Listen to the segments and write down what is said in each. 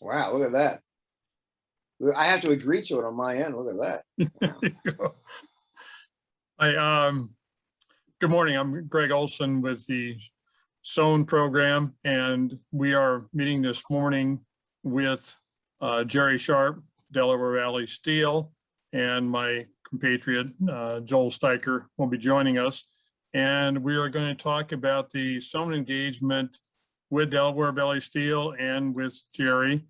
Wow, look at that. I have to agree to it on my end. Look at that. There you go. Good morning. I'm Greg Olson with the SOWN program, and we are meeting this morning with Jerry Sharp, Delaware Valley Steel, and my compatriot Joel Steicher will be joining us. And we are going to talk about the SOWN engagement with Delaware Valley Steel and with Jerry.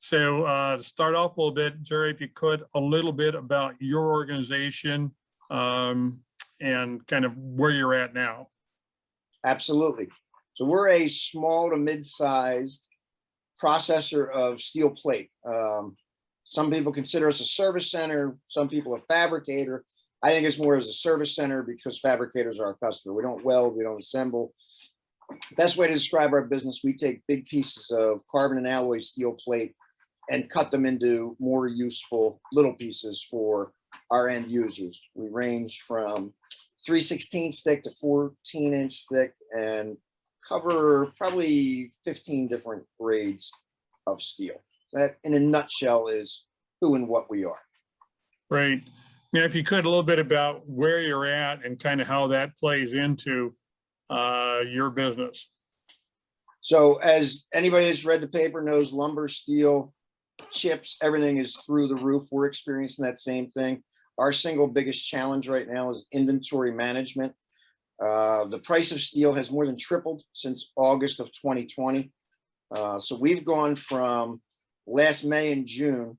So to start off a little bit, Jerry, if you could, a little bit about your organization and kind of where you're at now. Absolutely. So we're a small to mid-sized processor of steel plate. Some people consider us a service center. Some people a fabricator. I think it's more as a service center because fabricators are our customer. We don't weld, we don't assemble. Best way to describe our business, we take big pieces of carbon and alloy steel plate and cut them into more useful little pieces for our end users. We range from 3/16 thick to 14-inch thick and cover probably 15 different grades of steel. So that, in a nutshell, is who and what we are. Great. Now, if you could, a little bit about where you're at and kind of how that plays into your business. So as anybody that's read the paper knows, lumber, steel, chips, everything is through the roof. We're experiencing that same thing. Our single biggest challenge right now is inventory management. The price of steel has more than tripled since August of 2020. So we've gone from last May and June,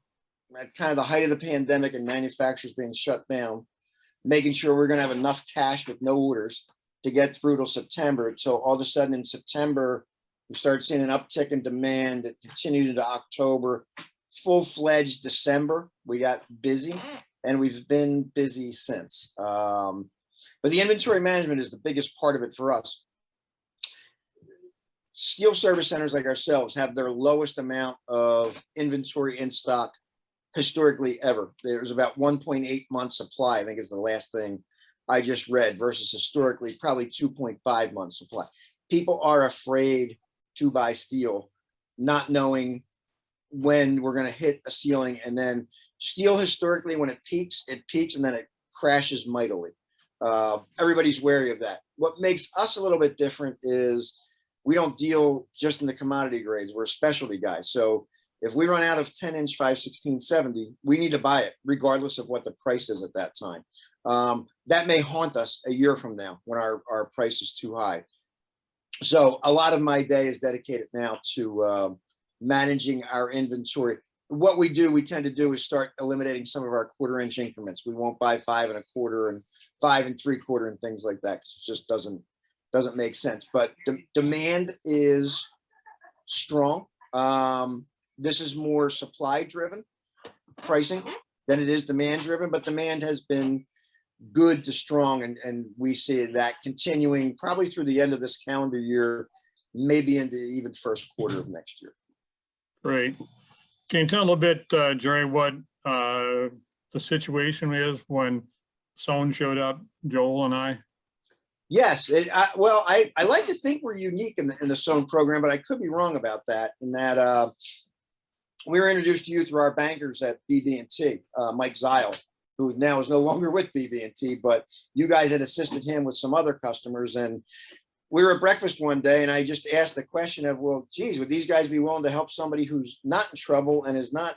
at kind of the height of the pandemic and manufacturers being shut down, making sure we're going to have enough cash with no orders to get through till September. So all of a sudden in September, we started seeing an uptick in demand that continued into October. Full-fledged December, we got busy, and we've been busy since. But the inventory management is the biggest part of it for us. Steel service centers like ourselves have their lowest amount of inventory in stock historically ever. There's about 1.8 months supply, I think is the last thing I just read, versus historically probably 2.5 months supply. People are afraid to buy steel, not knowing when we're going to hit a ceiling. And then steel historically, when it peaks and then it crashes mightily. Everybody's wary of that. What makes us a little bit different is we don't deal just in the commodity grades. We're a specialty guy. So if we run out of 10-inch 5/16 70, we need to buy it regardless of what the price is at that time. That may haunt us a year from now when our price is too high. So a lot of my day is dedicated now to managing our inventory. What we tend to do is start eliminating some of our 1/4-inch increments. We won't buy 5 1/4 and 5 3/4 and things like that, because it just doesn't make sense. But demand is strong. This is more supply driven pricing than it is demand driven, but demand has been good to strong, and we see that continuing probably through the end of this calendar year, maybe into even first quarter of next year. Great. Can you tell a little bit, Jerry, what the situation is when SOWN showed up, Joel and I? Yes. Well, I like to think we're unique in the SOWN program, but I could be wrong about that, in that we were introduced to you through our bankers at BB&T, Mike Zile, who now is no longer with BB&T, but you guys had assisted him with some other customers. And we were at breakfast one day and I just asked the question of, well, geez, would these guys be willing to help somebody who's not in trouble and is not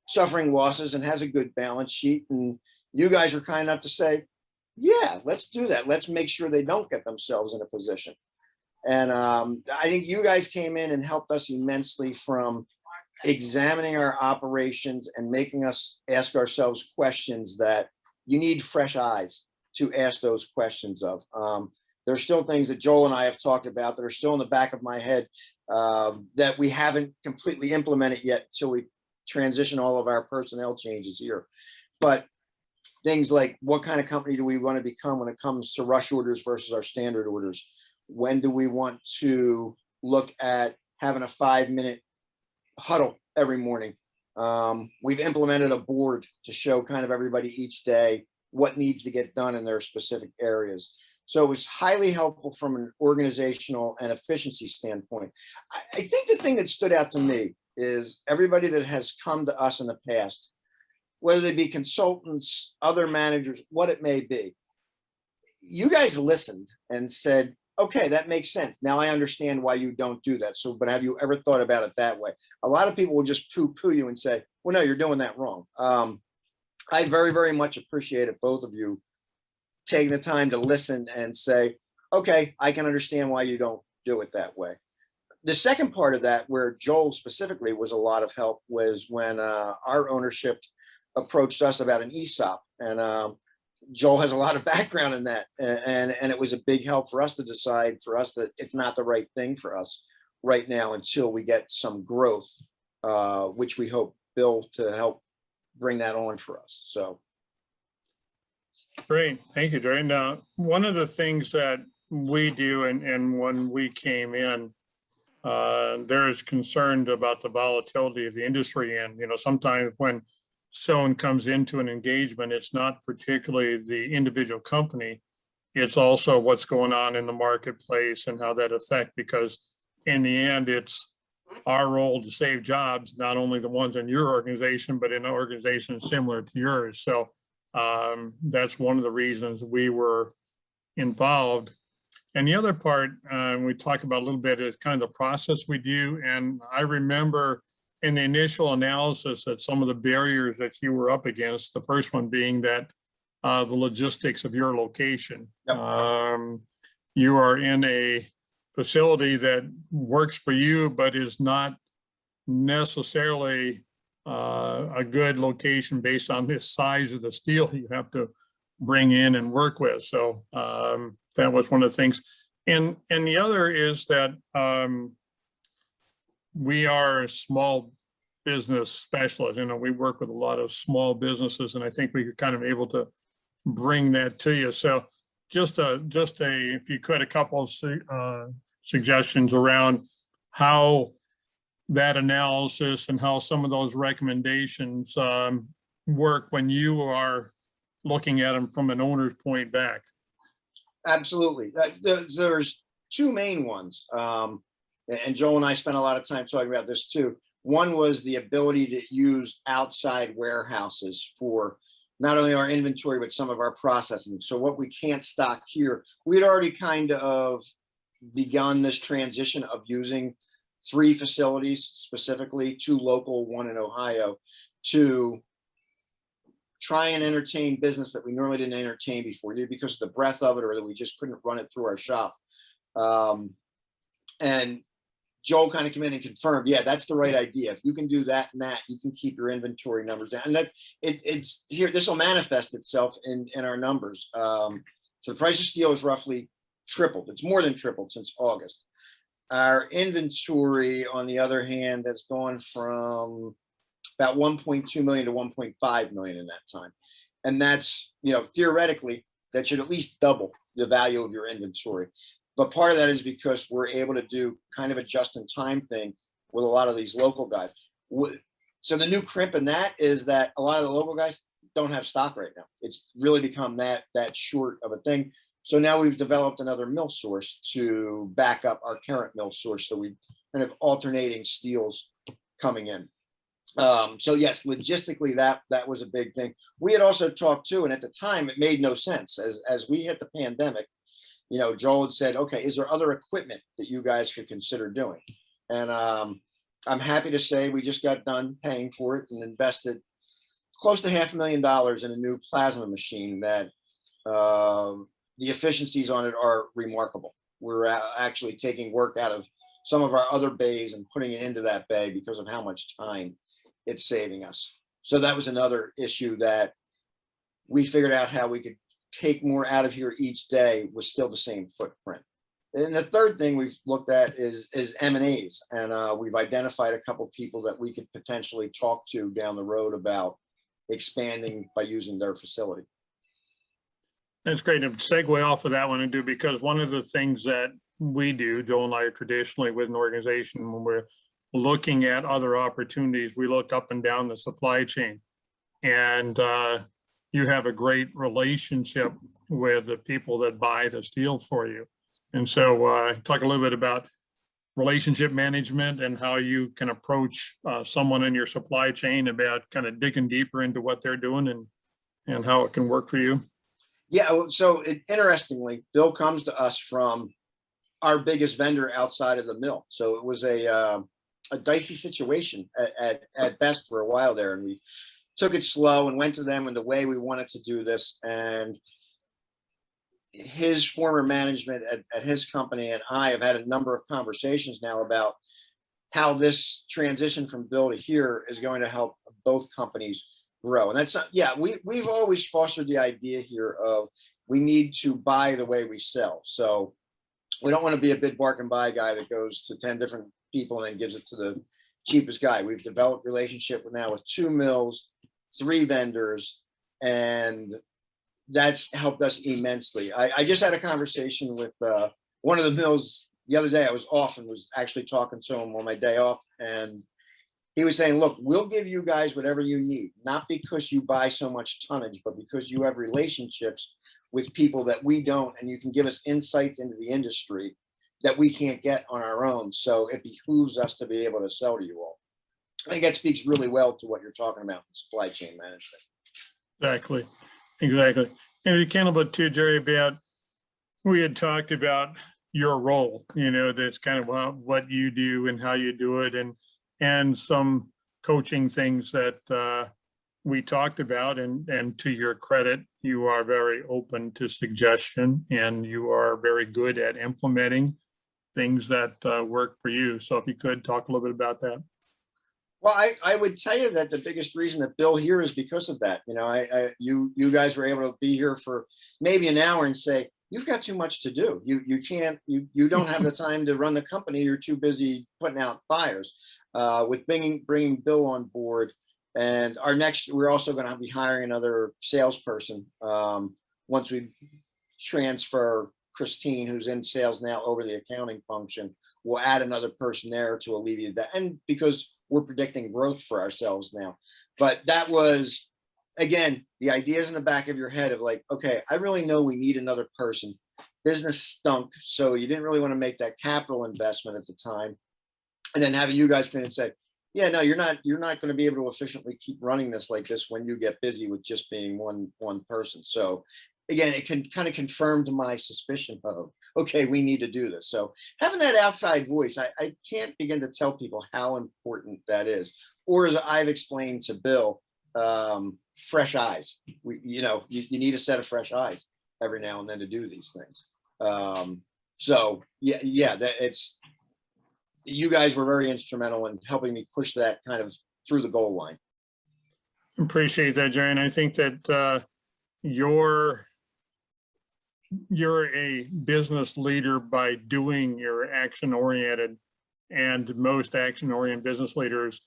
suffering losses and has a good balance sheet? And you guys were kind enough to say, yeah, let's do that. Let's make sure they don't get themselves in a position. And I think you guys came in and helped us immensely, from examining our operations and making us ask ourselves questions that you need fresh eyes to ask those questions of. There's still things that Joel and I have talked about that are still in the back of my head that we haven't completely implemented yet until we transition all of our personnel changes here. But things like, what kind of company do we want to become when it comes to rush orders versus our standard orders? When do we want to look at having a 5-minute huddle every morning? We've implemented a board to show kind of everybody each day what needs to get done in their specific areas. So it was highly helpful from an organizational and efficiency standpoint. I think the thing that stood out to me is everybody that has come to us in the past, whether they be consultants, other managers, what it may be, you guys listened and said, okay, that makes sense. Now I understand why you don't do that. So, but have you ever thought about it that way? A lot of people will just poo-poo you and say, well, no, you're doing that wrong. I very, very much appreciate it, both of you taking the time to listen and say, okay, I can understand why you don't do it that way. The second part of that, where Joel specifically was a lot of help, was when our ownership approached us about an ESOP. And Joel has a lot of background in that. And it was a big help for us to decide for us that it's not the right thing for us right now until we get some growth, which we hope Bill to help bring that on for us. So. Great. Thank you, Jerry. Now, one of the things that we do, and when we came in, there is concerned about the volatility of the industry. And, sometimes when someone comes into an engagement, it's not particularly the individual company. It's also what's going on in the marketplace and how that affects, because in the end, it's our role to save jobs, not only the ones in your organization, but in organizations similar to yours. So that's one of the reasons we were involved. And the other part we talk about a little bit is kind of the process we do. And I remember in the initial analysis that some of the barriers that you were up against, the first one being that the logistics of your location. Yep. You are in a facility that works for you, but is not necessarily a good location based on the size of the steel you have to bring in and work with. So that was one of the things. And the other is that we are a small business specialist. We work with a lot of small businesses, and I think we could kind of able to bring that to you. So just if you could, a couple of suggestions around how that analysis and how some of those recommendations work when you are looking at them from an owner's point back. Absolutely. There's two main ones. And Joel and I spent a lot of time talking about this too. One was the ability to use outside warehouses for not only our inventory, but some of our processing. So what we can't stock here, we'd already kind of begun this transition of using 3 facilities, specifically 2 local, 1 in Ohio, to try and entertain business that we normally didn't entertain before, either because of the breadth of it or that we just couldn't run it through our shop. And Joel kind of came in and confirmed, yeah, that's the right idea. If you can do that and that, you can keep your inventory numbers down. And that it's here, this will manifest itself in our numbers. So the price of steel is roughly tripled. It's more than tripled since August. Our inventory, on the other hand, has gone from about 1.2 million to 1.5 million in that time. And that's, theoretically, that should at least double the value of your inventory. But part of that is because we're able to do kind of a just-in-time thing with a lot of these local guys. So the new crimp in that is that a lot of the local guys don't have stock right now. It's really become that short of a thing. So now we've developed another mill source to back up our current mill source. So we kind of alternating steels coming in. So yes, logistically, that was a big thing. We had also talked too, and at the time it made no sense. As we hit the pandemic, Joel had said, okay, is there other equipment that you guys could consider doing? And I'm happy to say we just got done paying for it and invested close to $500,000 in a new plasma machine that the efficiencies on it are remarkable. We're actually taking work out of some of our other bays and putting it into that bay because of how much time it's saving us. So that was another issue that we figured out how we could take more out of here each day with still the same footprint. And the third thing we've looked at is M&As, and we've identified a couple of people that we could potentially talk to down the road about expanding by using their facility. That's great to segue off of that one and do, because one of the things that we do, Joel and I, are traditionally with an organization, when we're looking at other opportunities, we look up and down the supply chain. And you have a great relationship with the people that buy the steel for you. And so talk a little bit about relationship management and how you can approach someone in your supply chain about kind of digging deeper into what they're doing and how it can work for you? Yeah, well, so interestingly, Bill comes to us from our biggest vendor outside of the mill. So it was a dicey situation at best for a while there. And we took it slow and went to them in the way we wanted to do this. And his former management at his company and I have had a number of conversations now about how this transition from Bill to here is going to help both companies grow. And that's not, yeah, we've always fostered the idea here of we need to buy the way we sell. So we don't want to be a bid bark and buy guy that goes to 10 different people and then gives it to the cheapest guy. We've developed relationship now with 2 mills, 3 vendors, and that's helped us immensely. I just had a conversation with one of the mills the other day. I was off and was actually talking to him on my day off. And he was saying, look, we'll give you guys whatever you need, not because you buy so much tonnage, but because you have relationships with people that we don't, and you can give us insights into the industry that we can't get on our own. So it behooves us to be able to sell to you all. I think that speaks really well to what you're talking about in supply chain management. Exactly. Exactly. And you can a little bit too, Jerry, about, we had talked about your role, that's kind of what you do and how you do it, and some coaching things that we talked about. And to your credit, you are very open to suggestion and you are very good at implementing things that work for you. So if you could talk a little bit about that. Well, I would tell you that the biggest reason that Bill here is because of that. You guys were able to be here for maybe an hour and say, you've got too much to do. You can't, you don't have the time to run the company. You're too busy putting out fires. With bringing Bill on board, and we're also going to be hiring another salesperson once we transfer Christine, who's in sales now, over the accounting function. We'll add another person there to alleviate that, and because we're predicting growth for ourselves now. But that was, again, the ideas in the back of your head of like, okay, I really know we need another person. Business stunk, so you didn't really want to make that capital investment at the time. And then having you guys come in and say, yeah, no, you're not going to be able to efficiently keep running this like this when you get busy with just being one person. So again, it can kind of confirm to my suspicion of, okay, we need to do this. So having that outside voice, I can't begin to tell people how important that is. Or as I've explained to Bill, fresh eyes. You need a set of fresh eyes every now and then to do these things. So yeah, you guys were very instrumental in helping me push that kind of through the goal line. Appreciate that, Jerry. And I think that you're a business leader by doing your action oriented, and most action oriented business leaders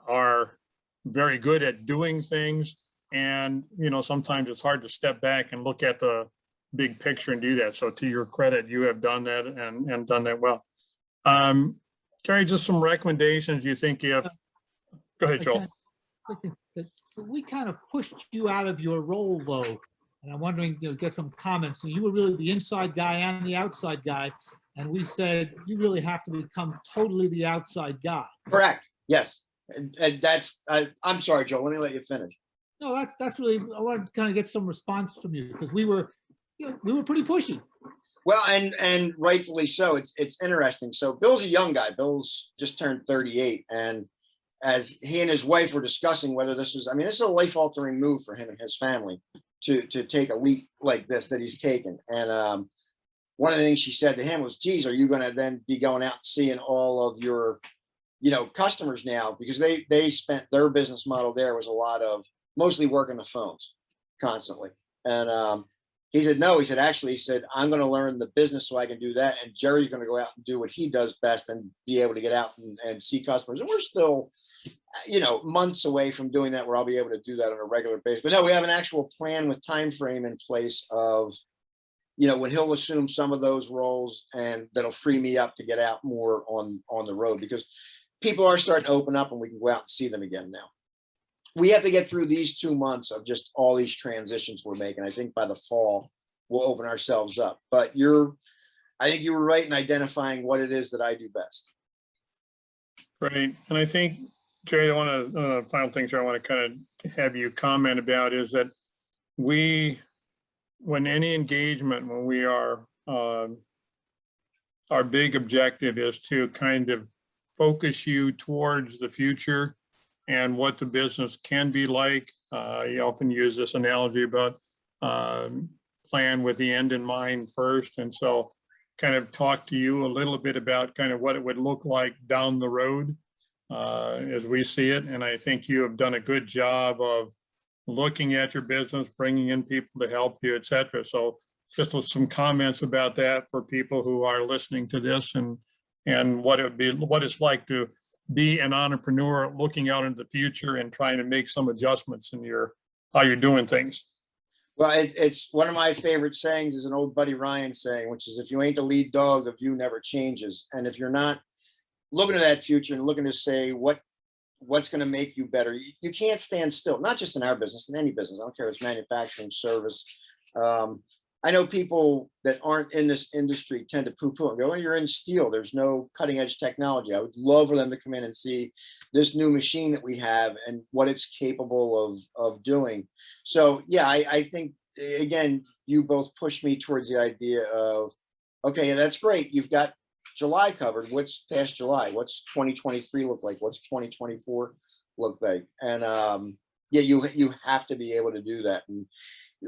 are very good at doing things. And, sometimes it's hard to step back and look at the big picture and do that. So to your credit, you have done that and done that well. Jerry, just some recommendations you think you have. Go ahead, Joel. So we kind of pushed you out of your role, though. And I'm wondering, get some comments. So you were really the inside guy and the outside guy. And we said, you really have to become totally the outside guy. Correct. Yes. And that's, I'm sorry, Joe, let me let you finish. No, that's really, I wanted to kind of get some response from you because we were pretty pushy. Well, and rightfully so. It's interesting. So Bill's a young guy. Bill's just turned 38. And as he and his wife were discussing whether this is a life-altering move for him and his family to take a leap like this that he's taken. And one of the things she said to him was, geez, are you going to then be going out and seeing all of your, customers now? Because they spent, their business model there was a lot of mostly working the phones constantly. And he said, no, he said, I'm going to learn the business so I can do that. And Jerry's going to go out and do what he does best and be able to get out and see customers. And we're still, months away from doing that where I'll be able to do that on a regular basis. But no, we have an actual plan with time frame in place of, when he'll assume some of those roles, and that'll free me up to get out more on the road, because people are starting to open up and we can go out and see them again now. We have to get through these 2 months of just all these transitions we're making. I think by the fall, we'll open ourselves up. But you're I think you were right in identifying what it is that I do best. Great. And I think, Jerry, one of the final things I want to kind of have you comment about is that when any engagement, when we are, our big objective is to kind of focus you towards the future and what the business can be like. You often use this analogy about plan with the end in mind first. And so kind of talk to you a little bit about kind of what it would look like down the road as we see it. And I think you have done a good job of looking at your business, bringing in people to help you, et cetera. So just with some comments about that for people who are listening to this and what it would be, what it's like to be an entrepreneur looking out into the future and trying to make some adjustments in how you're doing things. Well, it's one of my favorite sayings is an old Buddy Ryan saying, which is, if you ain't the lead dog, the view never changes. And if you're not looking at that future and looking to say what's going to make you better, you can't stand still, not just in our business, in any business. I don't care if it's manufacturing, service. I know people that aren't in this industry tend to poo-poo and go, oh, you're in steel, there's no cutting edge technology. I would love for them to come in and see this new machine that we have and what it's capable of doing. So yeah, I think, again, you both pushed me towards the idea of, okay, that's great, you've got July covered. What's past July? What's 2023 look like? What's 2024 look like? And yeah, you have to be able to do that. And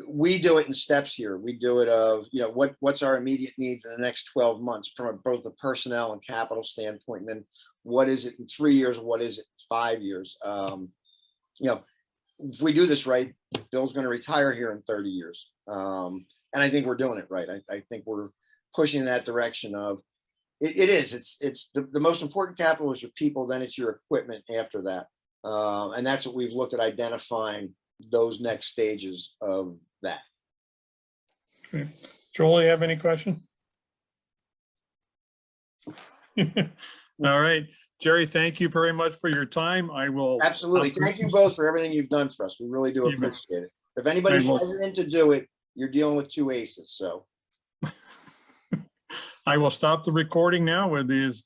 we do it in steps here. We do it of, what's our immediate needs in the next 12 months from both the personnel and capital standpoint. And then what is it in 3 years? What is it in 5 years? If we do this right, Bill's going to retire here in 30 years. And I think we're doing it right. I think we're pushing in that direction of, it's the most important capital is your people, then it's your equipment after that. And that's what we've looked at, identifying those next stages of that. Okay. Joel, you have any question? All right, Jerry, thank you very much for your time. I will. Absolutely. Thank you both for everything you've done for us. We really do appreciate it. If anybody's hesitant to do it, you're dealing with two aces. So I will stop the recording now with these